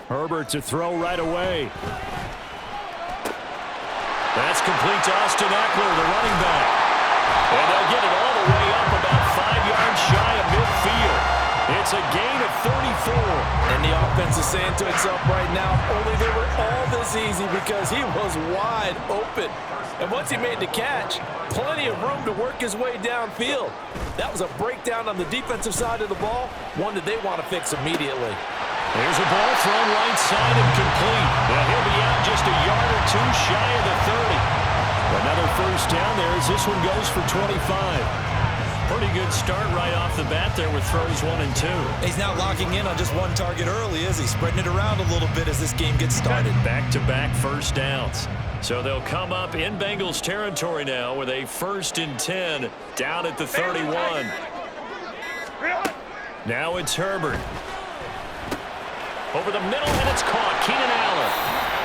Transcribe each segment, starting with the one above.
Herbert to throw right away. That's complete to Austin Eckler, the running back. And they'll get it all the way up about 5 yards shy of midfield. It's a gain of 34. And the offense is saying to itself right now, only they were all this easy because he was wide open. And once he made the catch, plenty of room to work his way downfield. That was a breakdown on the defensive side of the ball, one that they want to fix immediately. There's a ball thrown right side and complete. Now he'll be out just a yard or two shy of the 30. Another first down there as this one goes for 25. Pretty good start right off the bat there with throws 1 and 2. He's not locking in on just one target early, is he? Spreading it around a little bit as this game gets started. Back-to-back first downs. So they'll come up in Bengals territory now with a 1st and 10 down at the 31. Now it's Herbert. Over the middle, and it's caught. Keenan Allen.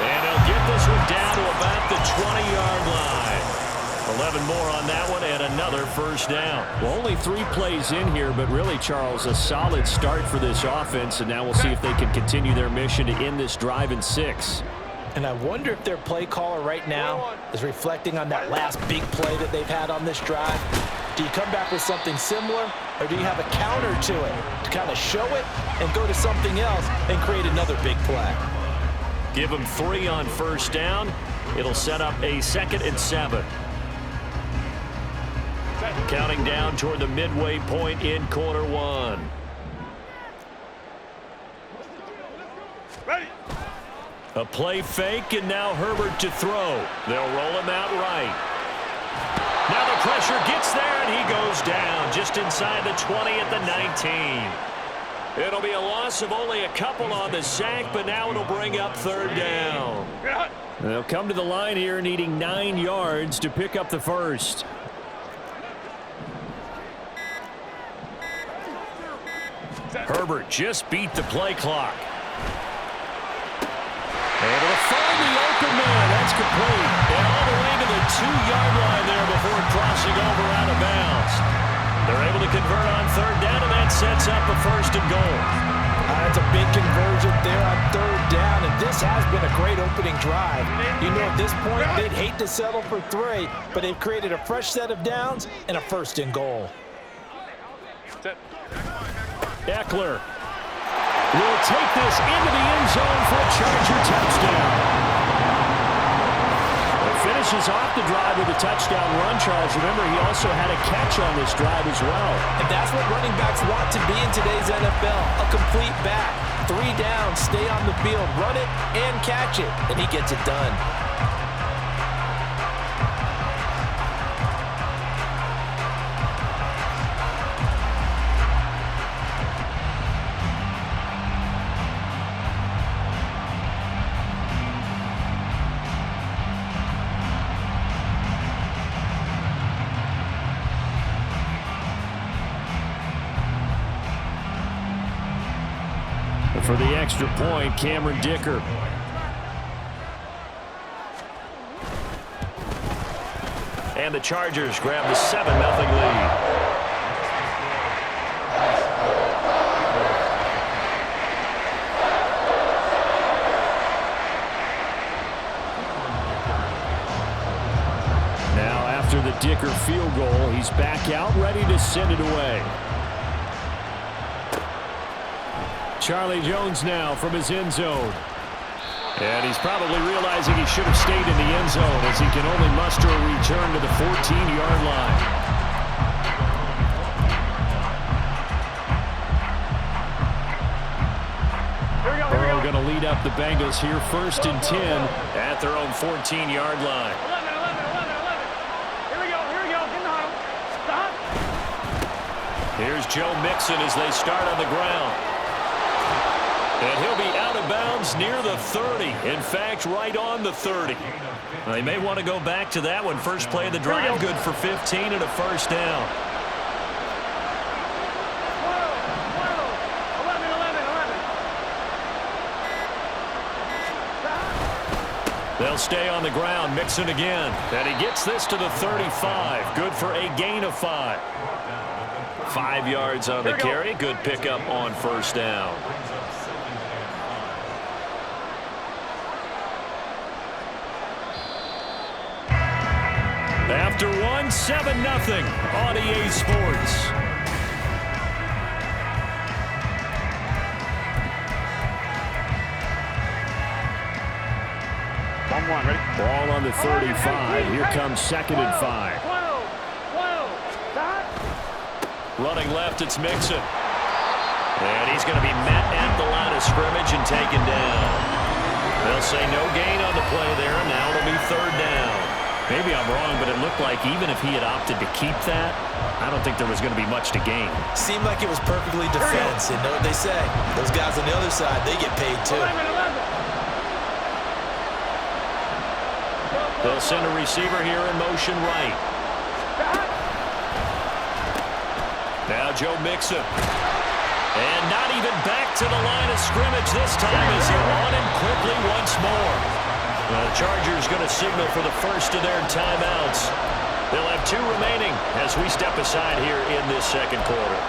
And he'll get this one down to about the 20-yard line. 11 more on that one, and another first down. Well, only 3 plays in here, but really, Charles, a solid start for this offense, and now we'll see if they can continue their mission to end this drive in 6. And I wonder if their play caller right now is reflecting on that last big play that they've had on this drive. Do you come back with something similar, or do you have a counter to it to kind of show it and go to something else and create another big play? Give them 3 on first down. It'll set up a 2nd and 7. Counting down toward the midway point in quarter 1. A play fake, and now Herbert to throw. They'll roll him out right. Now the pressure gets there, and he goes down just inside the 20 at the 19. It'll be a loss of only a couple on the sack, but now it'll bring up 3rd down. They'll come to the line here needing 9 yards to pick up the first. Herbert just beat the play clock. Able to find the open man. That's complete. And all the way to the 2-yard line there before crossing over out of bounds. They're able to convert on 3rd down, and that sets up a 1st and goal. That's a big conversion there on 3rd down, and this has been a great opening drive. You know, at this point, they'd hate to settle for 3, but they've created a fresh set of downs and a 1st and goal. Eckler will take this into the end zone for a Charger touchdown. It finishes off the drive with a touchdown run, Charles. Remember, he also had a catch on this drive as well. And that's what running backs want to be in today's NFL, a complete back. 3 down, stay on the field, run it, and catch it, and he gets it done. For the extra point, Cameron Dicker. And the Chargers grab the 7-0 lead. Now after the Dicker field goal, he's back out ready to send it away. Charlie Jones now from his end zone. And he's probably realizing he should have stayed in the end zone as he can only muster a return to the 14-yard line. Burrow going to lead up the Bengals here 1st and 10 at their own 14-yard line. 11. Here we go. Get in the huddle. Stop. Here's Joe Mixon as they start on the ground. And he'll be out of bounds near the 30. In fact, right on the 30. They may want to go back to that one. First play of the drive, good for 15 and a 1st down. 11. They'll stay on the ground, Mixon again. And he gets this to the 35. Good for a gain of 5. 5 yards on the carry. Good pickup on first down. After one, 7-0 on EA Sports. Ready? Ball on the 35. Here comes 2nd and 5. Running left, it's Mixon. And he's going to be met at the line of scrimmage and taken down. They'll say no gain on the play there, and now it'll be 3rd down. Maybe I'm wrong, but it looked like even if he had opted to keep that, I don't think there was going to be much to gain. Seemed like it was perfectly defense. And know what they say? Those guys on the other side, they get paid too. They'll send a receiver here in motion right. Now Joe Mixon. And not even back to the line of scrimmage this time as they're on him quickly once more. The Chargers going to signal for the first of their timeouts. They'll have 2 remaining as we step aside here in this 2nd quarter.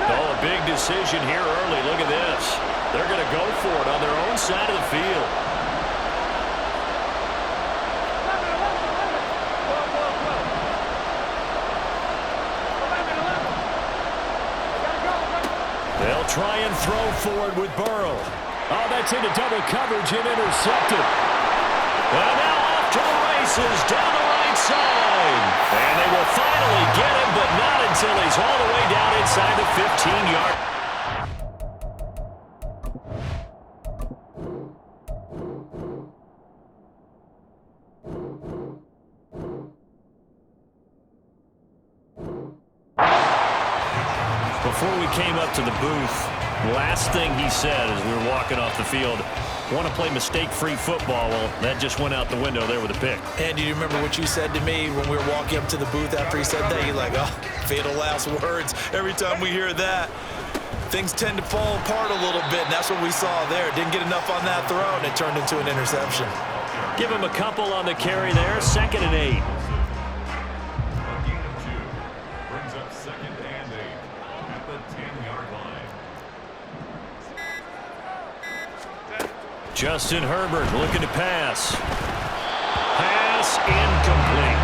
Oh, a big decision here early. Look at this. They're going to go for it on their own side of the field. They'll try and throw forward with Burrow. Oh, that's into double coverage and intercepted. And now off to the races down the right side. And they will finally get him, but not until he's all the way down inside the 15-yard. Before we came up to the booth, last thing he said as we were walking off the field, want to play mistake-free football. Well, that just went out the window there with a pick. And do you remember what you said to me when we were walking up to the booth after he said that? You're like, oh, fatal last words. Every time we hear that, things tend to fall apart a little bit, and that's what we saw there. Didn't get enough on that throw, and it turned into an interception. Give him a couple on the carry there, 2nd and 8. Justin Herbert looking to pass. Pass incomplete.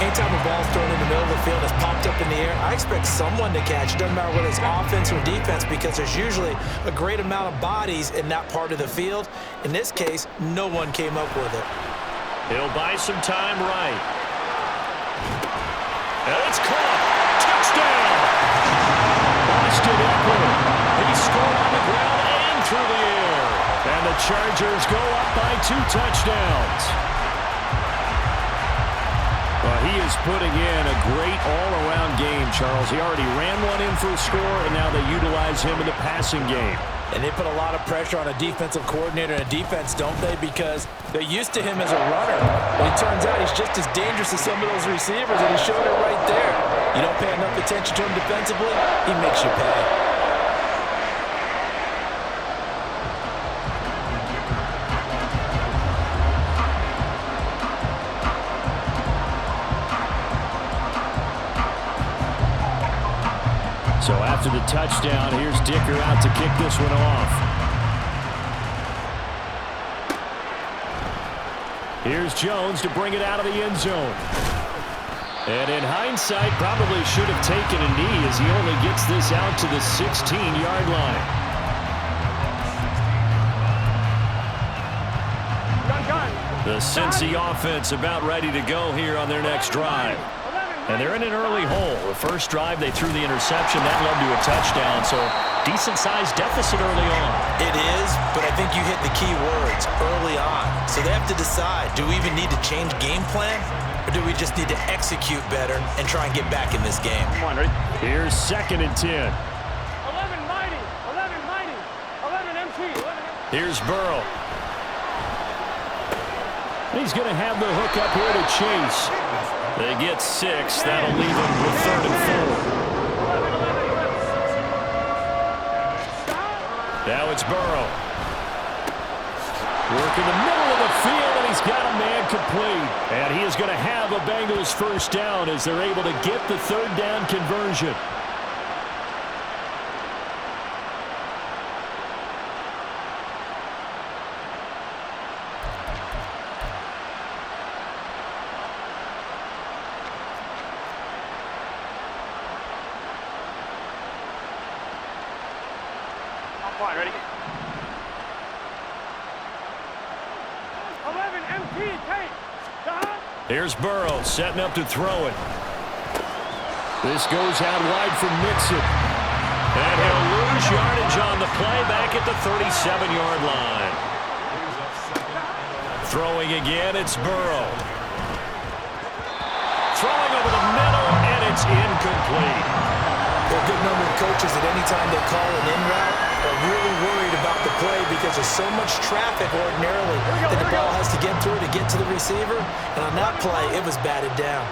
Anytime a ball's thrown in the middle of the field, it's popped up in the air, I expect someone to catch. It doesn't matter whether it's offense or defense because there's usually a great amount of bodies in that part of the field. In this case, no one came up with it. He'll buy some time right. And it's caught. Touchdown. Austin Eckler. He scored on the ground and through the air. And the Chargers go up by 2 touchdowns. Well, he is putting in a great all-around game, Charles. He already ran one in for a score, and now they utilize him in the passing game. And they put a lot of pressure on a defensive coordinator and a defense, don't they? Because they're used to him as a runner. But it turns out he's just as dangerous as some of those receivers, and he showed it right there. You don't pay enough attention to him defensively, he makes you pay. So after the touchdown, here's Dicker out to kick this one off. Here's Jones to bring it out of the end zone. And in hindsight, probably should have taken a knee as he only gets this out to the 16-yard line. The Cincy offense about ready to go here on their next drive. And they're in an early hole. The first drive, they threw the interception. That led to a touchdown, so decent-sized deficit early on. It is, but I think you hit the key words, early on. So they have to decide, do we even need to change game plan, or do we just need to execute better and try and get back in this game? Come on, ready? Here's 2nd and 10. 11 mighty, 11 mighty, 11 MT, 11 MT. Here's Burrow. He's going to have the hook up here to Chase. They get 6. That'll leave them with 3rd and 4. Now it's Burrow. Working the middle of the field, and he's got a man complete. And he is going to have a Bengals first down as they're able to get the third down conversion. Fine, ready? 11 MP, take. Here's Burrow setting up to throw it. This goes out wide for Mixon. And he'll lose yardage on the play back at the 37-yard line. Throwing again, it's Burrow. Throwing over the middle, and it's incomplete. There are a good number of coaches that anytime they call an in route are really worried about the play because there's so much traffic ordinarily that the ball has to get through to get to the receiver. And on that play, it was batted down.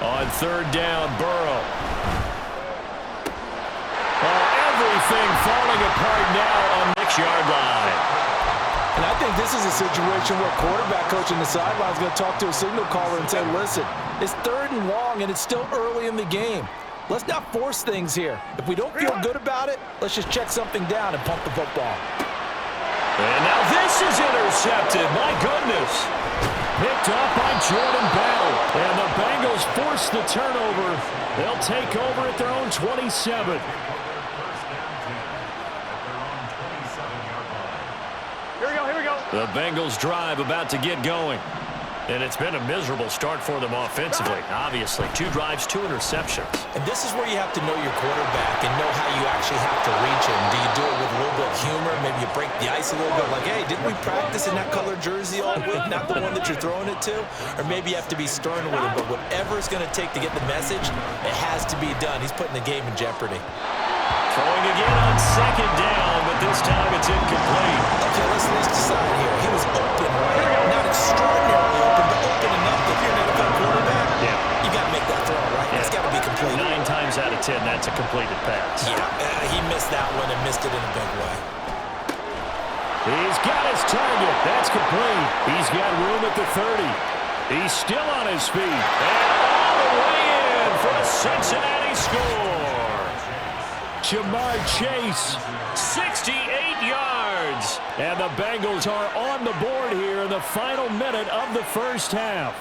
On third down, Burrow. Oh, everything falling apart now on the 6-yard line. And I think this is a situation where quarterback coach in the sideline is going to talk to a signal caller and say, listen, it's 3rd and long and it's still early in the game. Let's not force things here. If we don't feel good about it, let's just check something down and pump the football. And now this is intercepted. My goodness. Picked up by Jordan Battle. And the Bengals force the turnover. They'll take over at their own 27. Here we go. The Bengals drive about to get going. And it's been a miserable start for them offensively. Obviously, 2 drives, 2 interceptions. And this is where you have to know your quarterback and know how you actually have to reach him. Do you do it with a little bit of humor? Maybe you break the ice a little bit like, hey, didn't we practice in that color jersey all week, not the one that you're throwing it to? Or maybe you have to be stern with him. But whatever it's going to take to get the message, it has to be done. He's putting the game in jeopardy. Throwing again on 2nd down, but this time it's incomplete. Okay, let's decide here. He was open, right? Not extraordinarily open, but open enough that if you're an NFL quarterback, you got to make that throw, right? It's got to be complete. 9 times out of 10, that's a completed pass. Yeah, he missed that one and missed it in a big way. He's got his target. That's complete. He's got room at the 30. He's still on his feet. And all the way in for a Cincinnati score. Jamar Chase, 68 yards. And the Bengals are on the board here in the final minute of the first half.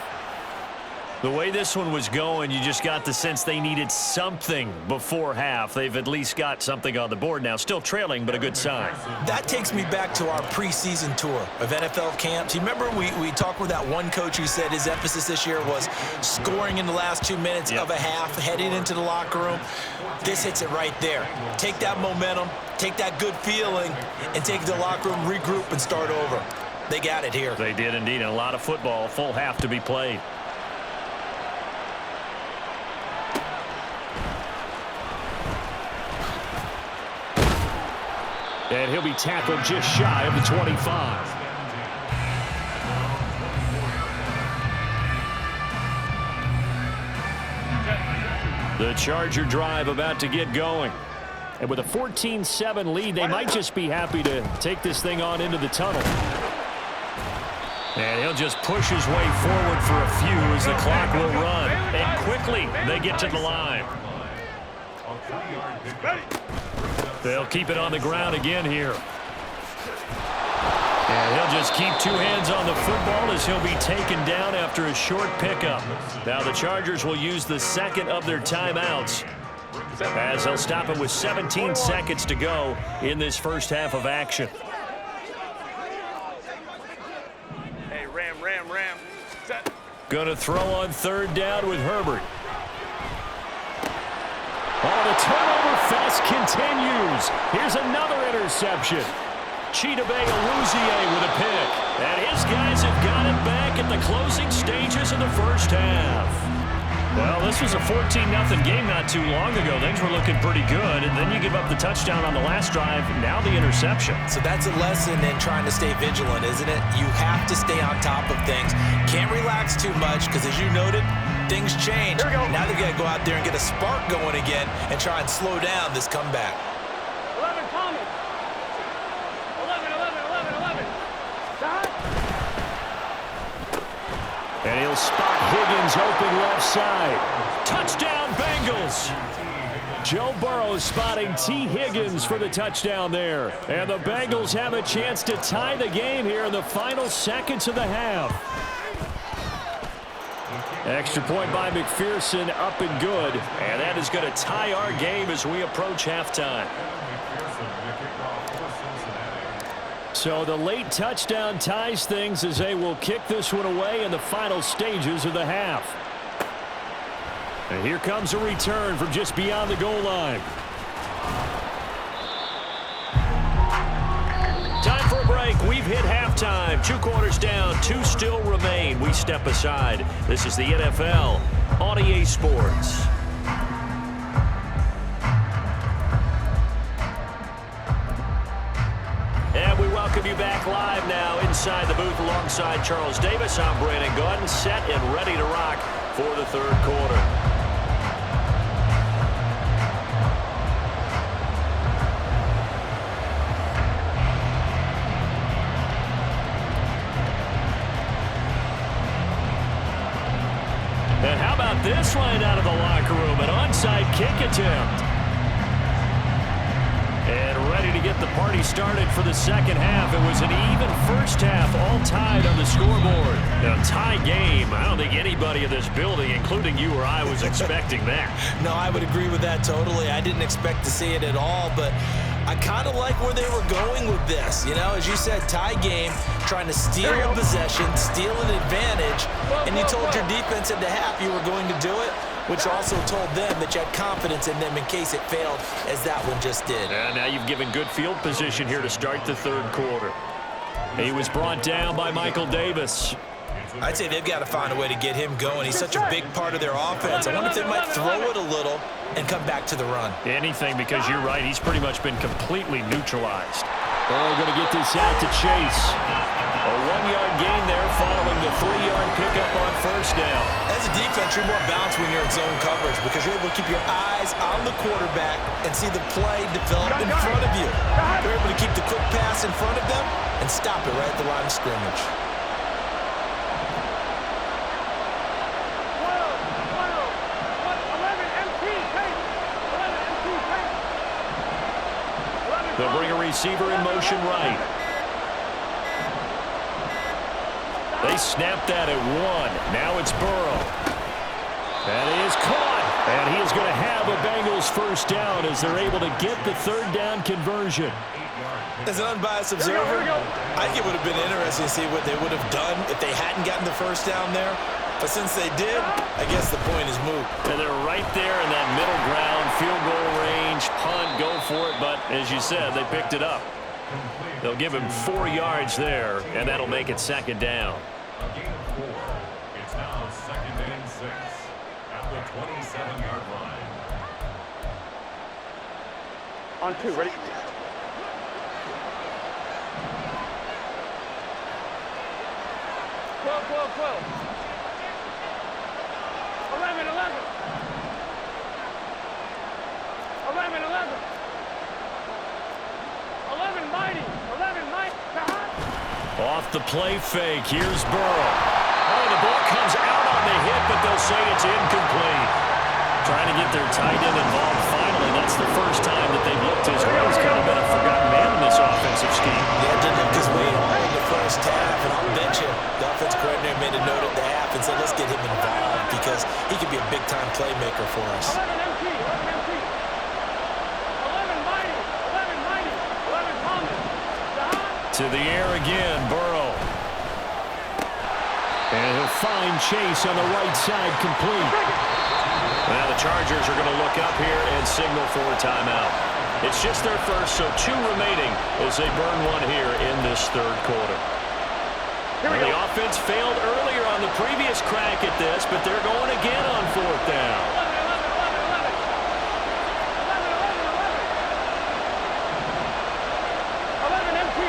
The way this one was going, you just got the sense they needed something before half. They've at least got something on the board now. Still trailing, but a good sign. That takes me back to our preseason tour of NFL camps. You remember we talked with that one coach who said his emphasis this year was scoring in the last 2 minutes of a half, heading into the locker room. This hits it right there. Take that momentum, take that good feeling, and take it to the locker room, regroup, and start over. They got it here. They did indeed. And a lot of football, full half to be played. And he'll be tackled just shy of the 25. The Charger drive about to get going. And with a 14-7 lead, they might just be happy to take this thing on into the tunnel. And he'll just push his way forward for a few as the clock will run. And quickly, they get to the line. They'll keep it on the ground again here. And he'll just keep 2 hands on the football as he'll be taken down after a short pickup. Now the Chargers will use the second of their timeouts as they'll stop it with 17 seconds to go in this first half of action. Hey, Ram. Set. Gonna throw on 3rd down with Herbert. Oh, the turnover fest continues. Here's another interception. Chidobe Awuzie with a pick. And his guys have got it back at the closing stages of the first half. Well, this was a 14-0 game not too long ago. Things were looking pretty good, and then you give up the touchdown on the last drive, now the interception. So that's a lesson in trying to stay vigilant, isn't it? You have to stay on top of things. Can't relax too much because, as you noted, things change. Now they've got to go out there and get a spark going again and try and slow down this comeback. 11, Thomas. 11, 11, 11, 11. Stop. And he'll spot Higgins open left side. Touchdown, Bengals. Joe Burrow spotting T. Higgins for the touchdown there. And the Bengals have a chance to tie the game here in the final seconds of the half. Extra point by McPherson, up and good. And that is going to tie our game as we approach halftime. So the late touchdown ties things as they will kick this one away in the final stages of the half. And here comes a return from just beyond the goal line. Time for a break. We've hit halftime. 2 quarters down, 2 still remain. We step aside. This is the NFL on EA Sports. And we welcome you back live now inside the booth alongside Charles Davis. I'm Brandon Gunn, set and ready to rock for the third quarter. And how about this line out of the locker room? An onside kick attempt. And ready to get the party started for the second half. It was an even first half, all tied on the scoreboard. A tie game. I don't think anybody in this building, including you or I, was expecting that. No, I would agree with that totally. I didn't expect to see it at all, but I kind of like where they were going with this. You know, as you said, tie game, trying to steal a possession, steal an advantage, and you told your defense at the half you were going to do it, which also told them that you had confidence in them in case it failed, as that one just did. And now you've given good field position here to start the third quarter. He was brought down by Michael Davis. I'd say they've got to find a way to get him going. He's such a big part of their offense. I wonder if they might throw it a little and come back to the run. Anything, because you're right. He's pretty much been completely neutralized. Burrow going to get this out to Chase. A 1-yard gain there following the 3-yard pickup on first down. As a defense, you're more balanced when you're in zone coverage because you're able to keep your eyes on the quarterback and see the play develop in front of you. You're able to keep the quick pass in front of them and stop it right at the line of scrimmage. They'll bring a receiver in motion right. They snapped that at 1. Now it's Burrow. That is caught. And he is going to have a Bengals first down as they're able to get the third down conversion. As an unbiased observer, I think it would have been interesting to see what they would have done if they hadn't gotten the first down there. But since they did, I guess the point is moot. And they're right there in that middle ground, field goal range, punt, go for it. But as you said, they picked it up. They'll give him 4 yards there, and that'll make it second down. It's now 2nd and 6 at the 27-yard line. On 2, ready? Twelve. 11. 11, mighty. 11, mighty. Off the play fake, here's Burrow. Oh, the ball comes out on the hit, but they'll say it's incomplete. Trying to get their tight end involved finally. That's the first time that they've looked as well. He's kind of been a forgotten man in this offensive scheme. Yeah, it didn't look his way all in the first half, and I'll bet you the offense coordinator made a note at the half and said, let's get him involved because he could be a big-time playmaker for us. 11 MT. 11 mighty. 11 Thomas. To the air again, Burrow. And he'll find Chase on the right side, complete. Now the Chargers are going to look up here and signal for a timeout. It's just their first, so 2 remaining as they burn one here in this third quarter. The offense failed earlier on the previous crack at this, but they're going again on 4th down. 11 MT.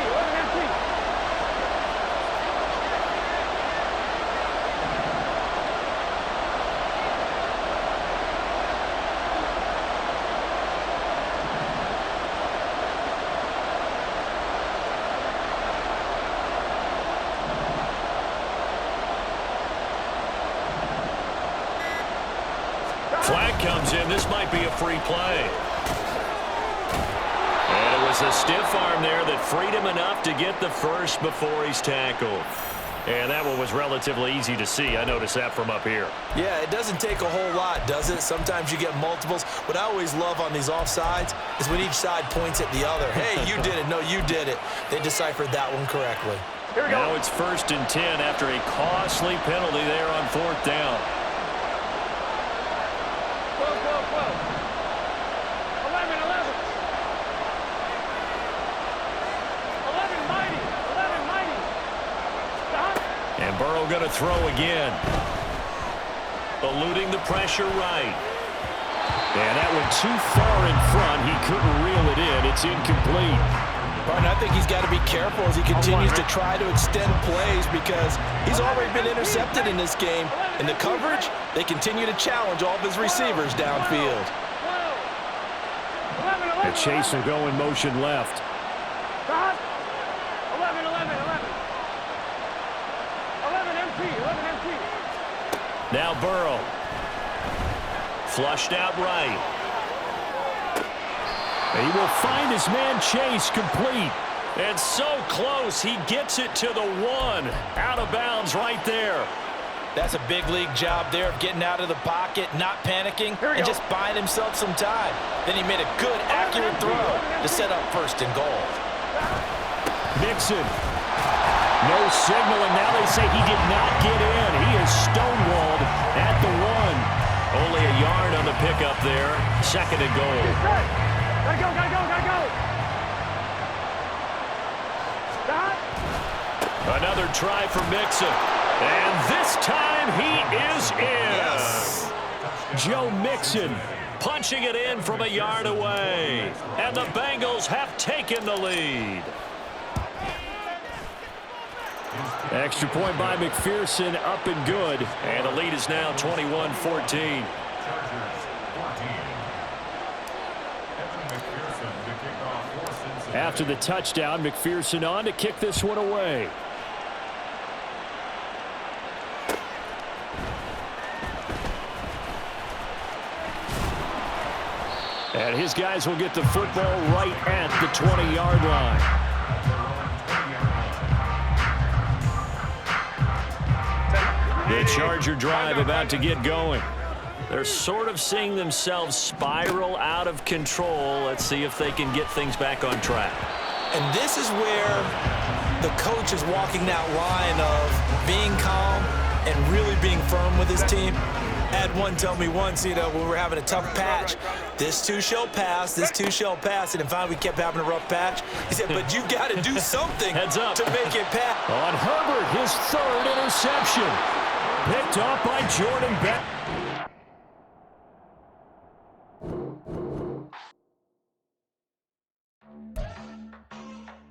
that comes in. This might be a free play. And it was a stiff arm there that freed him enough to get the first before he's tackled. And that one was relatively easy to see. I noticed that from up here. Yeah, it doesn't take a whole lot, does it? Sometimes you get multiples. What I always love on these offsides is when each side points at the other. Hey, you did it. No, you did it. They deciphered that one correctly. Here we go. Now it's 1st and 10 after a costly penalty there on 4th down. 11 mighty. 11 mighty. Stop. And Burrow going to throw again. Eluding the pressure right. And that went too far in front. He couldn't reel it in. It's incomplete. But I think he's got to be careful as he continues to try to extend plays because he's already been intercepted in this game. In the coverage, they continue to challenge all of his receivers downfield. 11. The Chase will go in motion left. Stop. 11. 11 MP. 11 MP. Now Burrow. Flushed out right. He will find his man Chase complete. And so close, he gets it to the 1. Out of bounds right there. That's a big league job there of getting out of the pocket, not panicking, and just buying himself some time. Then he made a good, accurate throw to set up 1st and goal. Mixon. No signal, and now they say he did not get in. He is stonewalled at the 1. Only a yard on the pickup there. 2nd and goal. Gotta go. Stop. Another try for Mixon. And this time he is in. Yes. Joe Mixon punching it in from a yard away. And the Bengals have taken the lead. Extra point by McPherson, up and good. And the lead is now 21-14. After the touchdown, McPherson on to kick this one away. And his guys will get the football right at the 20-yard line. The Charger drive about to get going. They're sort of seeing themselves spiral out of control. Let's see if they can get things back on track. And this is where the coach is walking that line of being calm and really being firm with his team. I had one tell me once, when we were having a tough patch, this too shall pass, this too shall pass, and finally we kept having a rough patch. He said, but you got to do something Heads up. to make it pass. On Herbert, his 3rd interception. Picked off by Jordan Beck.